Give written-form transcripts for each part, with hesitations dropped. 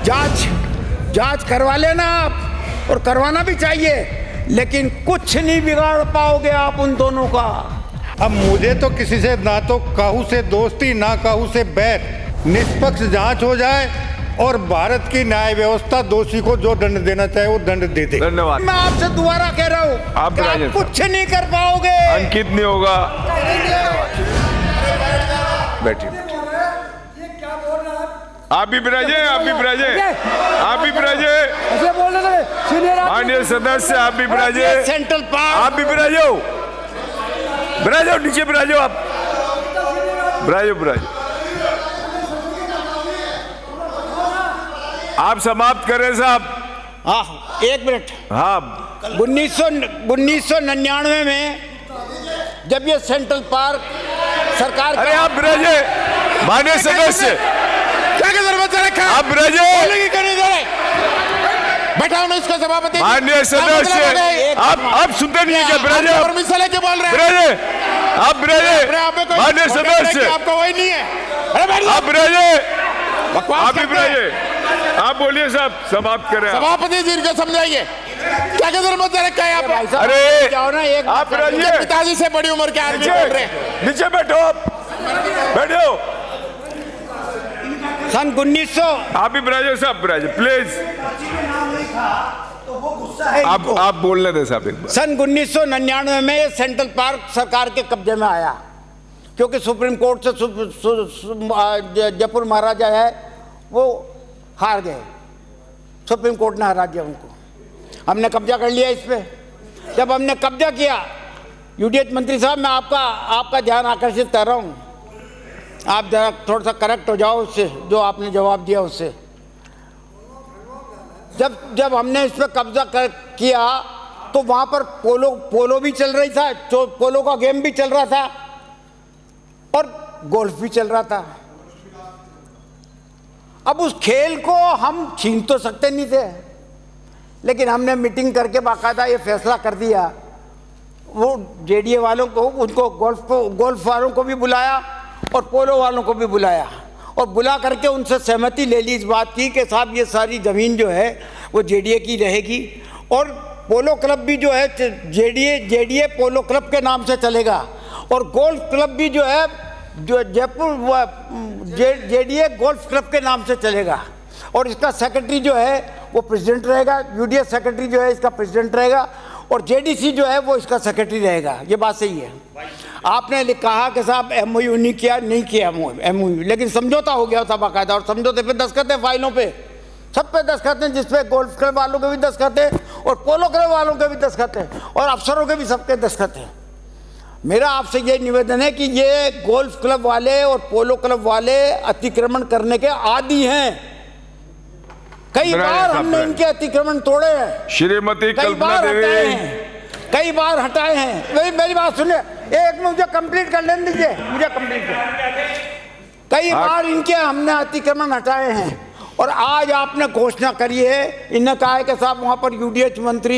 जांच करवा लेना आप, और करवाना भी चाहिए, लेकिन कुछ नहीं बिगाड़ पाओगे आप उन दोनों का। अब मुझे तो किसी से ना तो काहू से दोस्ती ना काहू से बैर, निष्पक्ष जांच हो जाए और भारत की न्याय व्यवस्था दोषी को जो दंड देना चाहे वो दंड दे दे। धन्यवाद। मैं आपसे दोबारा कह रहा हूँ आप कुछ नहीं कर पाओगे। अंकित नहीं होगा। बैठिए। आप भी विराजे, आप भी विराजे, आप भी विराजे, माननीय सदस्य आप भी विराजे, सेंट्रल पार्क आप भी विराजो, विराजो, नीचे विराजो, आप विराजो, विराजो। आप समाप्त करें साहब। हाँ, एक मिनट। हाँ, 1999 में जब ये सेंट्रल पार्क सरकार, अरे आप विराजे, माननीय सदस्य क्या जरूरत है, आप विराजे, बैठाओ ना इसका सभापति। माननीय सदस्य आप सुनते नहीं है क्या? विराजे, परमिशन लेके बोल रहे हैं। विराजे, आप विराजे, माननीय सदस्य आपका वही नहीं है। आप विराजे, आप भी विराजे, आप बोलिए साहब, समाप्त करें। सभापति जी को समझाइए क्या जरूरत है आप। अरे जाओ ना, एक आप विराजिए, पिताजी से बड़ी उम्र के आदमी बोल रहे हैं। नीचे बैठो, आप बैठो। सन 1900 आप भी विराजे साहब, विराजे प्लीज। आप बोलने दें साहब एक बार। सन 1999 में ये सेंट्रल पार्क सरकार के कब्जे में आया, क्योंकि सुप्रीम कोर्ट से जयपुर महाराजा है वो हार गए, सुप्रीम कोर्ट ने हरा दिया उनको। हमने कब्जा कर लिया इस पे। जब हमने कब्जा किया, यूडीएच मंत्री साहब मैं आपका ध्यान आकर्षित कर रहा हूँ, आप जरा थोड़ा सा करेक्ट हो जाओ उससे जो आपने जवाब दिया उससे। जब हमने इस पर कब्जा किया तो वहाँ पर पोलो भी चल रही था, तो पोलो का गेम भी चल रहा था और गोल्फ भी चल रहा था। अब उस खेल को हम छीन तो सकते नहीं थे, लेकिन हमने मीटिंग करके बाकायदा ये फैसला कर दिया, वो जेडीए वालों को, उनको गोल्फ वालों को भी बुलाया और पोलो वालों को भी बुलाया, और बुला करके उनसे सहमति ले ली इस बात की कि साहब ये सारी ज़मीन जो है वो जेडीए की रहेगी, और पोलो क्लब भी जो है जेडीए पोलो क्लब के नाम से चलेगा, और गोल्फ क्लब भी जो है जो जयपुर जेडीए गोल्फ क्लब के नाम से चलेगा, और इसका सेक्रेटरी जो है वो प्रेसिडेंट रहेगा, यूडीएच सेक्रेटरी जो है इसका प्रेसिडेंट रहेगा, और जेडीसी जो है वो इसका सेक्रेटरी रहेगा। ये बात सही है। आपने कहा कि साहब एमओयू नहीं किया एमओयू, लेकिन समझौता हो गया था बाकायदा, और समझौते पे दस्तखत है, फाइलों पे सब पे दस्तखत हैं, जिसपे गोल्फ क्लब वालों के भी दस्तखत है और पोलो क्लब वालों के भी दस्तखत है और अफसरों के भी सबके दस्तखत हैं। मेरा आपसे ये निवेदन है कि ये गोल्फ क्लब वाले और पोलो क्लब वाले अतिक्रमण करने के आदी हैं। कई बार हमने इनके अतिक्रमण तोड़े हैं, श्रीमती कल्पना देवी, कई बार हटाए हैं। मेरी बात सुनिए, एक मुझे कंप्लीट कर लेने दीजिए, मुझे कंप्लीट कर। कई बार इनके हमने अतिक्रमण हटाए हैं, और आज आपने घोषणा करी है, इन्होंने कहा है कि साहब वहाँ पर यूडीएच मंत्री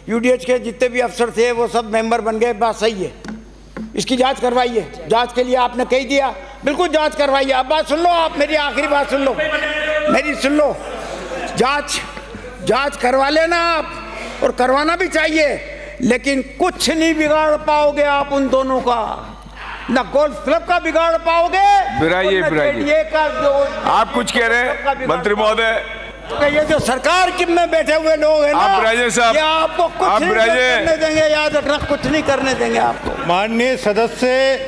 यूडीएच के जितने भी अफसर थे वो सब मेंबर बन गए। बात सही है, इसकी जांच करवाइए। जांच के लिए आपने कह दिया, बिल्कुल जांच करवाइए। अब बात सुन लो, आप मेरी आखिरी बात सुन लो, मेरी सुन लो। जांच करवा लेना आप, और करवाना भी चाहिए, लेकिन कुछ नहीं बिगाड़ पाओगे आप उन दोनों का, ना गोल्फ क्लब का बिगाड़ पाओगे। बिराइए का जो आप कुछ कह रहे हैं मंत्री महोदय, ये जो सरकार की में बैठे हुए लोग हैं ना, आप बिराइए साहब, ये आपको कुछ नहीं करने देंगे, याद रखना, कुछ नहीं करने देंगे आपको। माननीय सदस्य,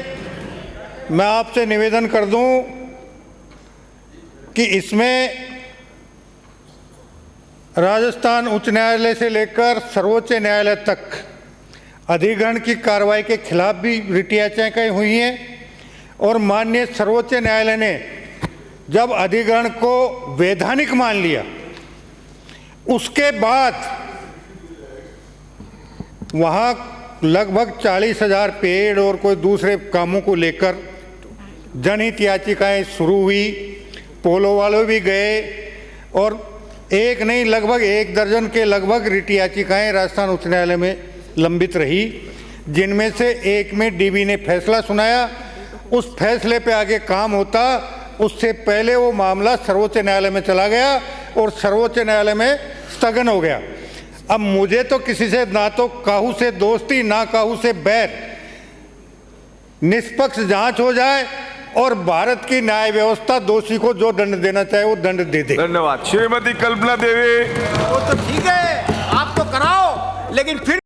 मैं आपसे निवेदन कर दूं कि इसमें राजस्थान उच्च न्यायालय से लेकर सर्वोच्च न्यायालय तक अधिग्रहण की कार्रवाई के खिलाफ भी रिट याचिकाएं हुई हैं, और माननीय सर्वोच्च न्यायालय ने जब अधिग्रहण को वैधानिक मान लिया, उसके बाद वहाँ लगभग 40,000 पेड़ और कोई दूसरे कामों को लेकर जनहित याचिकाएं शुरू हुई। पोलो वाले भी गए, और एक नहीं लगभग 1 दर्जन के लगभग रिट याचिकाएं राजस्थान उच्च न्यायालय में लंबित रही, जिनमें से एक में डीबी ने फैसला सुनाया। उस फैसले पे आगे काम होता उससे पहले वो मामला सर्वोच्च न्यायालय में चला गया और सर्वोच्च न्यायालय में स्थगन हो गया। अब मुझे तो किसी से ना तो काहू से दोस्ती ना काहू से बैर, निष्पक्ष जांच हो जाए और भारत की न्याय व्यवस्था दोषी को जो दंड देना चाहे वो दंड दे दे। धन्यवाद। श्रीमती कल्पना देवी। वो तो ठीक है, आप तो कराओ, लेकिन फिर